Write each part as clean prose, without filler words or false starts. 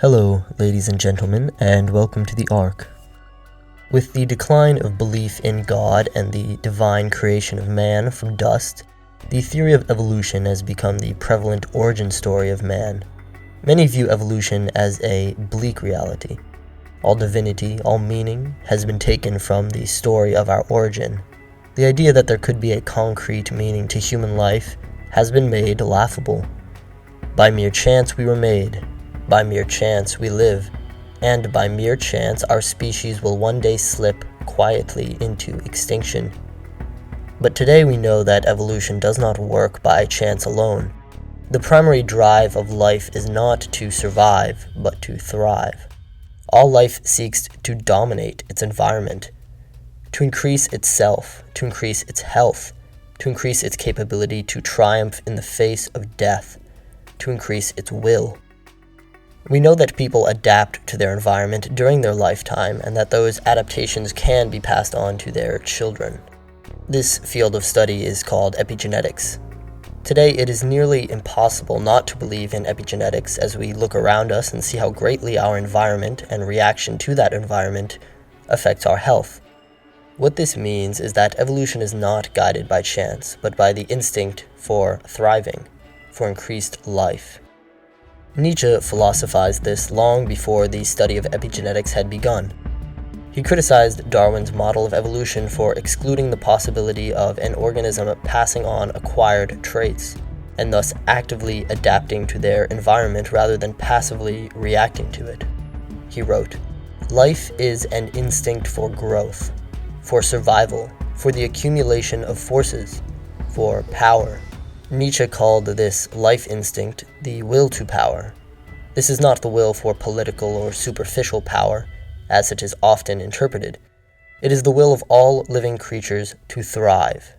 Hello, ladies and gentlemen, and welcome to the Ark. With the decline of belief in God and the divine creation of man from dust, the theory of evolution has become the prevalent origin story of man. Many view evolution as a bleak reality. All divinity, all meaning, has been taken from the story of our origin. The idea that there could be a concrete meaning to human life has been made laughable. By mere chance we were made. By mere chance we live, and by mere chance our species will one day slip quietly into extinction. But today we know that evolution does not work by chance alone. The primary drive of life is not to survive, but to thrive. All life seeks to dominate its environment, to increase itself, to increase its health, to increase its capability to triumph in the face of death, to increase its will. We know that people adapt to their environment during their lifetime and that those adaptations can be passed on to their children. This field of study is called epigenetics. Today, it is nearly impossible not to believe in epigenetics as we look around us and see how greatly our environment and reaction to that environment affects our health. What this means is that evolution is not guided by chance, but by the instinct for thriving, for increased life. Nietzsche philosophized this long before the study of epigenetics had begun. He criticized Darwin's model of evolution for excluding the possibility of an organism passing on acquired traits, and thus actively adapting to their environment rather than passively reacting to it. He wrote, "Life is an instinct for growth, for survival, for the accumulation of forces, for power." Nietzsche called this life instinct the will to power. This is not the will for political or superficial power, as it is often interpreted. It is the will of all living creatures to thrive.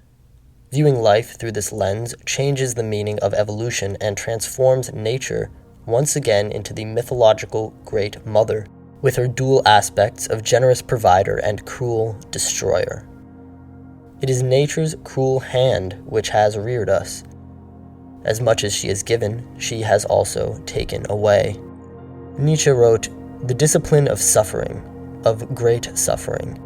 Viewing life through this lens changes the meaning of evolution and transforms nature once again into the mythological Great Mother, with her dual aspects of generous provider and cruel destroyer. It is nature's cruel hand which has reared us. As much as she has given, she has also taken away. Nietzsche wrote, "The discipline of suffering, of great suffering.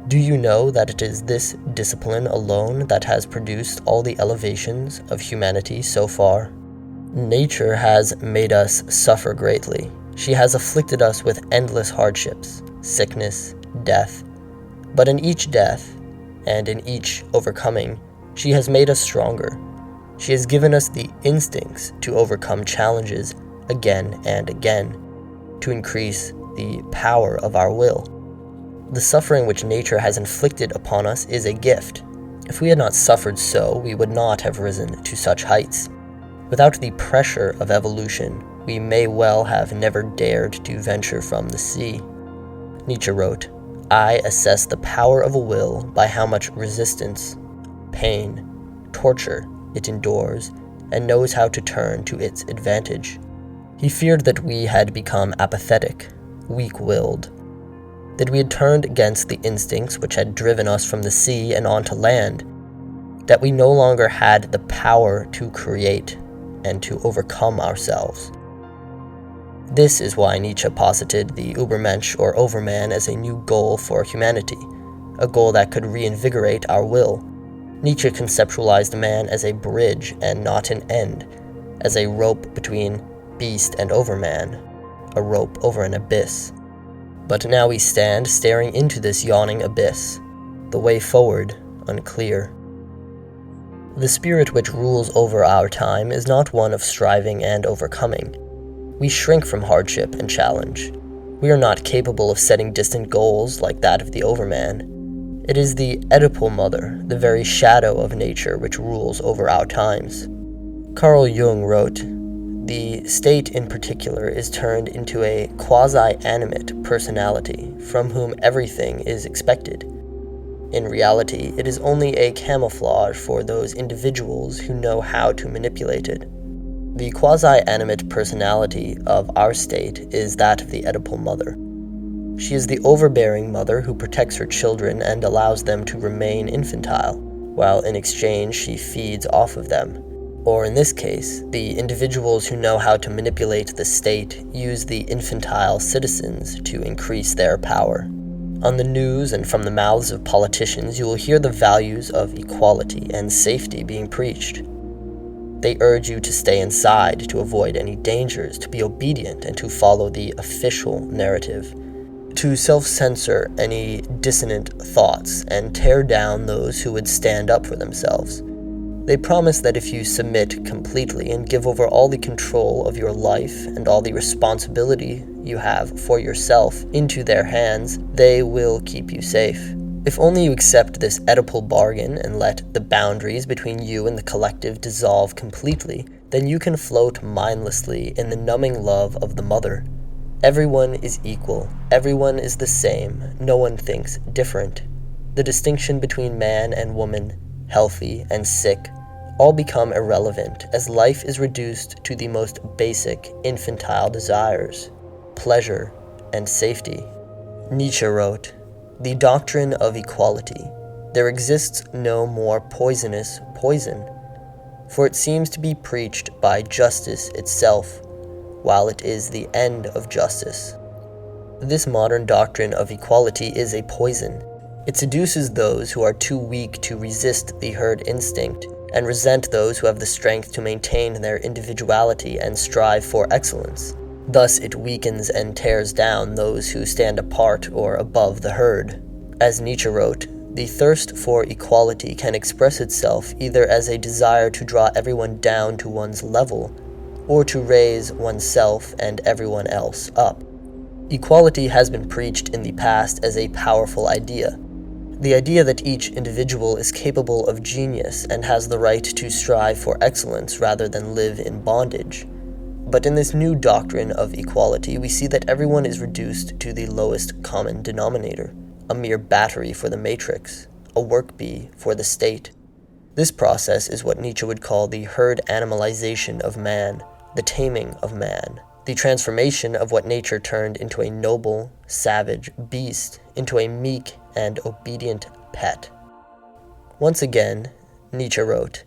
Do you know that it is this discipline alone that has produced all the elevations of humanity so far? Nature has made us suffer greatly. She has afflicted us with endless hardships, sickness, death. But in each death, and in each overcoming, she has made us stronger. She has given us the instincts to overcome challenges again and again, to increase the power of our will. The suffering which nature has inflicted upon us is a gift. If we had not suffered so, we would not have risen to such heights. Without the pressure of evolution, we may well have never dared to venture from the sea." Nietzsche wrote, "I assess the power of a will by how much resistance, pain, torture it endures, and knows how to turn to its advantage." He feared that we had become apathetic, weak-willed, that we had turned against the instincts which had driven us from the sea and onto land, that we no longer had the power to create and to overcome ourselves. This is why Nietzsche posited the Übermensch or Overman as a new goal for humanity, a goal that could reinvigorate our will. Nietzsche conceptualized man as a bridge and not an end, as a rope between beast and overman, a rope over an abyss. But now we stand staring into this yawning abyss, the way forward unclear. The spirit which rules over our time is not one of striving and overcoming. We shrink from hardship and challenge. We are not capable of setting distant goals like that of the Overman. It is the Oedipal mother, the very shadow of nature, which rules over our times. Carl Jung wrote, "The state in particular is turned into a quasi-animate personality from whom everything is expected. In reality, it is only a camouflage for those individuals who know how to manipulate it. The quasi-animate personality of our state is that of the Oedipal mother. She is the overbearing mother who protects her children and allows them to remain infantile, while in exchange she feeds off of them. Or in this case, the individuals who know how to manipulate the state use the infantile citizens to increase their power. On the news and from the mouths of politicians, you will hear the values of equality and safety being preached. They urge you to stay inside, to avoid any dangers, to be obedient, and to follow the official narrative, to self-censor any dissonant thoughts and tear down those who would stand up for themselves. They promise that if you submit completely and give over all the control of your life and all the responsibility you have for yourself into their hands, they will keep you safe. If only you accept this Oedipal bargain and let the boundaries between you and the collective dissolve completely, then you can float mindlessly in the numbing love of the mother. Everyone is equal. Everyone is the same. No one thinks different. The distinction between man and woman, healthy and sick, all become irrelevant as life is reduced to the most basic infantile desires, pleasure and safety. Nietzsche wrote, "The doctrine of equality. There exists no more poisonous poison, for it seems to be preached by justice itself, while it is the end of justice." This modern doctrine of equality is a poison. It seduces those who are too weak to resist the herd instinct and resent those who have the strength to maintain their individuality and strive for excellence. Thus, it weakens and tears down those who stand apart or above the herd. As Nietzsche wrote, the thirst for equality can express itself either as a desire to draw everyone down to one's level, or to raise oneself and everyone else up. Equality has been preached in the past as a powerful idea. The idea that each individual is capable of genius and has the right to strive for excellence rather than live in bondage. But in this new doctrine of equality, we see that everyone is reduced to the lowest common denominator, a mere battery for the matrix, a work bee for the state. This process is what Nietzsche would call the herd animalization of man, the taming of man, the transformation of what nature turned into a noble, savage beast into a meek and obedient pet. Once again, Nietzsche wrote,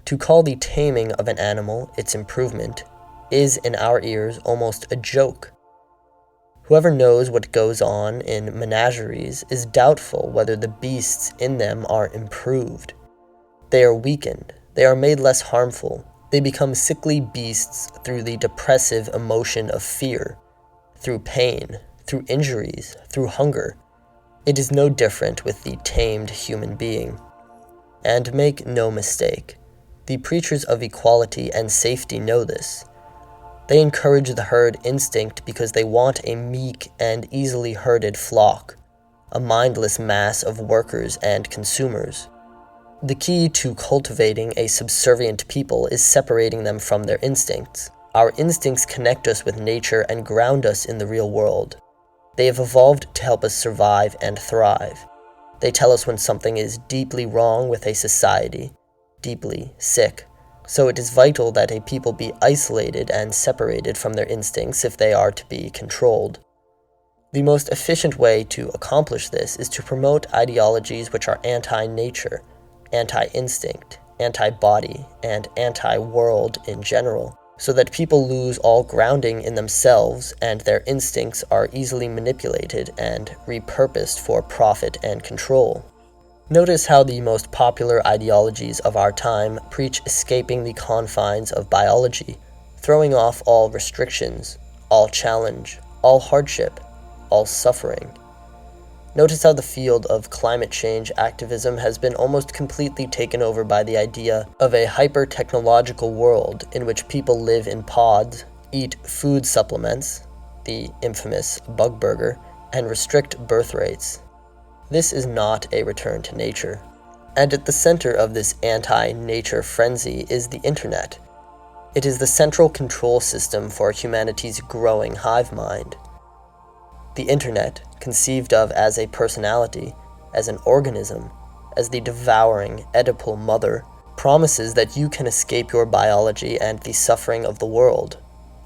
"To call the taming of an animal its improvement is in our ears almost a joke. Whoever knows what goes on in menageries is doubtful whether the beasts in them are improved. They are weakened, they are made less harmful, they become sickly beasts through the depressive emotion of fear, through pain, through injuries, through hunger. It is no different with the tamed human being. And make no mistake, the preachers of equality and safety know this. They encourage the herd instinct because they want a meek and easily herded flock, a mindless mass of workers and consumers. The key to cultivating a subservient people is separating them from their instincts. Our instincts connect us with nature and ground us in the real world. They have evolved to help us survive and thrive. They tell us when something is deeply wrong with a society, deeply sick. So it is vital that a people be isolated and separated from their instincts if they are to be controlled. The most efficient way to accomplish this is to promote ideologies which are anti-nature, anti-instinct, anti-body, and anti-world in general, so that people lose all grounding in themselves and their instincts are easily manipulated and repurposed for profit and control. Notice how the most popular ideologies of our time preach escaping the confines of biology, throwing off all restrictions, all challenge, all hardship, all suffering. Notice how the field of climate change activism has been almost completely taken over by the idea of a hyper-technological world in which people live in pods, eat food supplements, the infamous bug burger, and restrict birth rates. This is not a return to nature. And at the center of this anti-nature frenzy is the internet. It is the central control system for humanity's growing hive mind. The internet, conceived of as a personality, as an organism, as the devouring Oedipal mother, promises that you can escape your biology and the suffering of the world,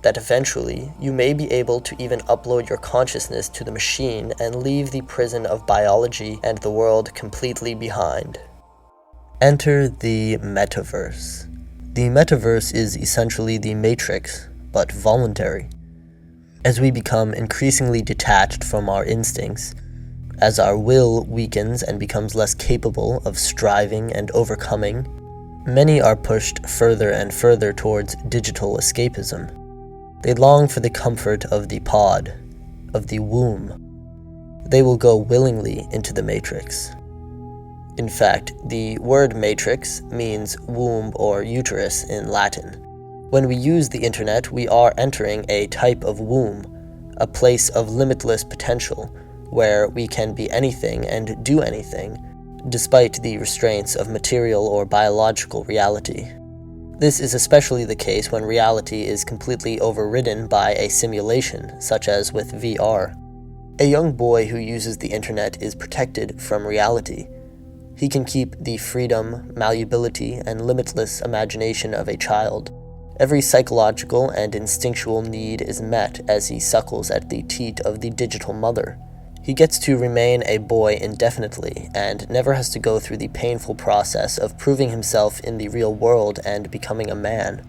that eventually you may be able to even upload your consciousness to the machine and leave the prison of biology and the world completely behind. Enter the Metaverse. The metaverse is essentially the Matrix, but voluntary. As we become increasingly detached from our instincts, as our will weakens and becomes less capable of striving and overcoming, many are pushed further and further towards digital escapism. They long for the comfort of the pod, of the womb. They will go willingly into the matrix. In fact, the word matrix means womb or uterus in Latin. When we use the internet, we are entering a type of womb, a place of limitless potential, where we can be anything and do anything, despite the restraints of material or biological reality. This is especially the case when reality is completely overridden by a simulation, such as with VR. A young boy who uses the internet is protected from reality. He can keep the freedom, malleability, and limitless imagination of a child. Every psychological and instinctual need is met as he suckles at the teat of the digital mother. He gets to remain a boy indefinitely, and never has to go through the painful process of proving himself in the real world and becoming a man.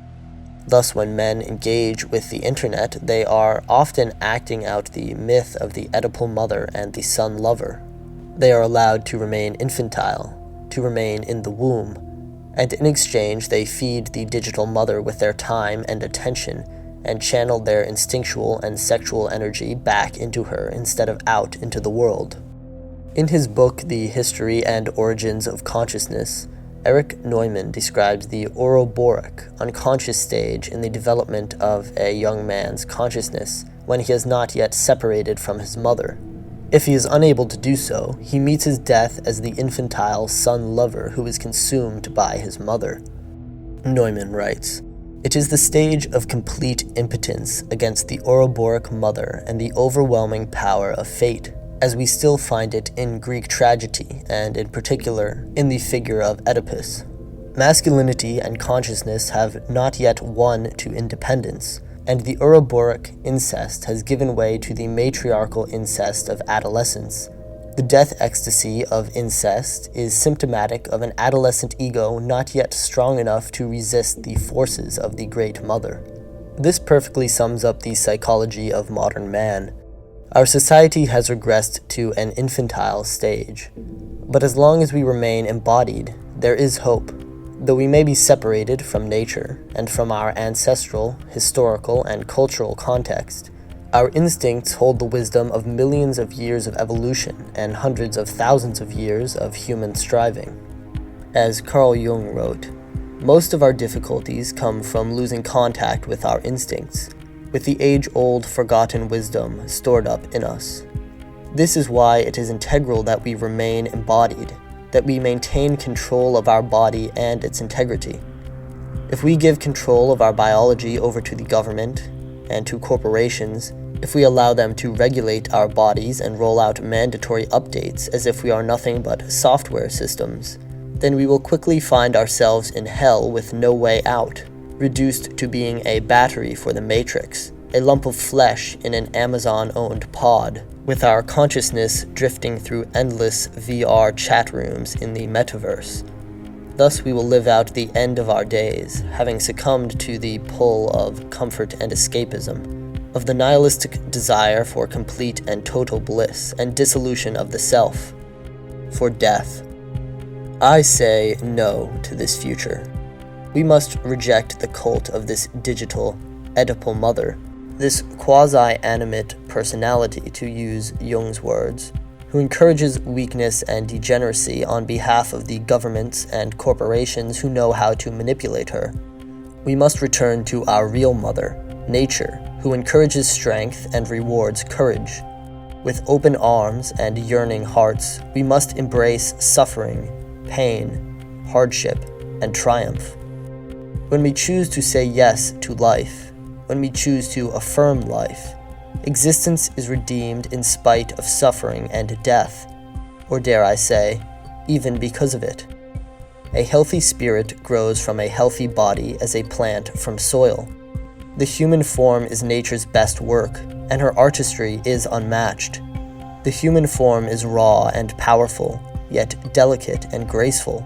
Thus, when men engage with the internet, they are often acting out the myth of the Oedipal mother and the son lover. They are allowed to remain infantile, to remain in the womb, and in exchange they feed the digital mother with their time and attention, and channel their instinctual and sexual energy back into her instead of out into the world. In his book, The History and Origins of Consciousness, Erich Neumann describes the Ouroboros, unconscious stage in the development of a young man's consciousness when he has not yet separated from his mother. If he is unable to do so, he meets his death as the infantile son lover who is consumed by his mother. Neumann writes, "It is the stage of complete impotence against the Ouroboros mother and the overwhelming power of fate, as we still find it in Greek tragedy, and in particular in the figure of Oedipus. Masculinity and consciousness have not yet won to independence, and the Ouroboros incest has given way to the matriarchal incest of adolescence. The death ecstasy of incest is symptomatic of an adolescent ego not yet strong enough to resist the forces of the Great Mother." This perfectly sums up the psychology of modern man. Our society has regressed to an infantile stage. But as long as we remain embodied, there is hope. Though we may be separated from nature and from our ancestral, historical, and cultural context, our instincts hold the wisdom of millions of years of evolution and hundreds of thousands of years of human striving. As Carl Jung wrote, "Most of our difficulties come from losing contact with our instincts, with the age-old forgotten wisdom stored up in us. This is why it is integral that we remain embodied, that we maintain control of our body and its integrity. If we give control of our biology over to the government and to corporations, if we allow them to regulate our bodies and roll out mandatory updates as if we are nothing but software systems, then we will quickly find ourselves in hell with no way out, reduced to being a battery for the Matrix, a lump of flesh in an Amazon-owned pod, with our consciousness drifting through endless VR chat rooms in the Metaverse. Thus we will live out the end of our days, having succumbed to the pull of comfort and escapism, of the nihilistic desire for complete and total bliss and dissolution of the self, for death. I say no to this future. We must reject the cult of this digital Oedipal mother, this quasi-animate personality, to use Jung's words, who encourages weakness and degeneracy on behalf of the governments and corporations who know how to manipulate her. We must return to our real mother, nature, who encourages strength and rewards courage. With open arms and yearning hearts, we must embrace suffering, pain, hardship, and triumph. When we choose to say yes to life, when we choose to affirm life, existence is redeemed in spite of suffering and death, or dare I say, even because of it. A healthy spirit grows from a healthy body as a plant from soil. The human form is nature's best work, and her artistry is unmatched. The human form is raw and powerful, yet delicate and graceful.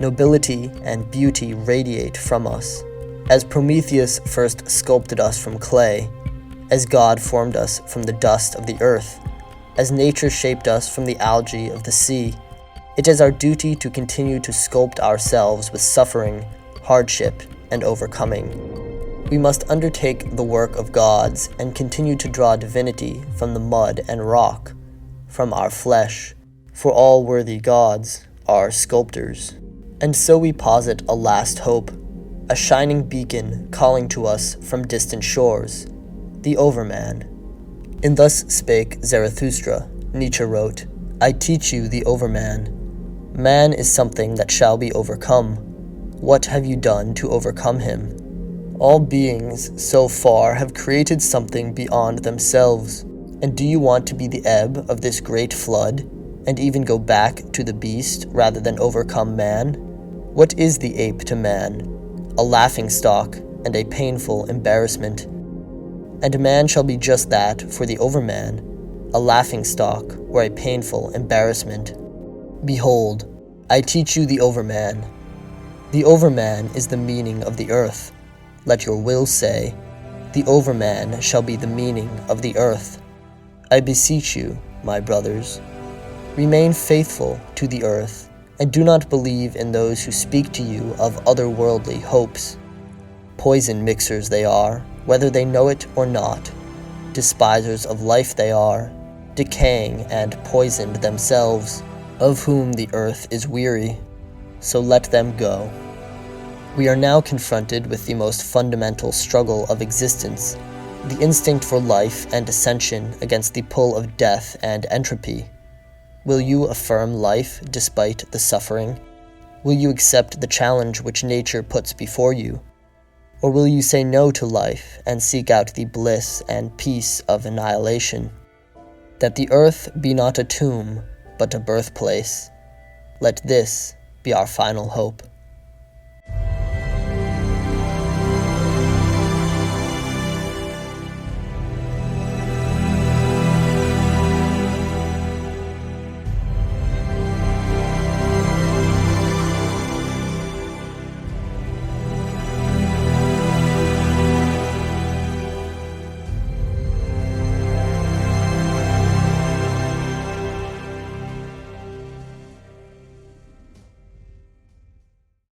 Nobility and beauty radiate from us. As Prometheus first sculpted us from clay, as God formed us from the dust of the earth, as nature shaped us from the algae of the sea, it is our duty to continue to sculpt ourselves with suffering, hardship, and overcoming. We must undertake the work of gods and continue to draw divinity from the mud and rock, from our flesh, for all worthy gods are sculptors. And so we posit a last hope, a shining beacon calling to us from distant shores, the Overman. In Thus Spake Zarathustra, Nietzsche wrote, I teach you the Overman. Man is something that shall be overcome. What have you done to overcome him? All beings so far have created something beyond themselves. And do you want to be the ebb of this great flood, and even go back to the beast rather than overcome man? What is the ape to man? A laughingstock and a painful embarrassment. And man shall be just that for the Overman, a laughingstock or a painful embarrassment. Behold, I teach you the Overman. The Overman is the meaning of the earth. Let your will say, the Overman shall be the meaning of the earth. I beseech you, my brothers, remain faithful to the earth, and do not believe in those who speak to you of otherworldly hopes. Poison mixers they are, whether they know it or not. Despisers of life they are, decaying and poisoned themselves, of whom the earth is weary. So let them go. We are now confronted with the most fundamental struggle of existence, the instinct for life and ascension against the pull of death and entropy. Will you affirm life despite the suffering? Will you accept the challenge which nature puts before you? Or will you say no to life and seek out the bliss and peace of annihilation? That the earth be not a tomb, but a birthplace. Let this be our final hope.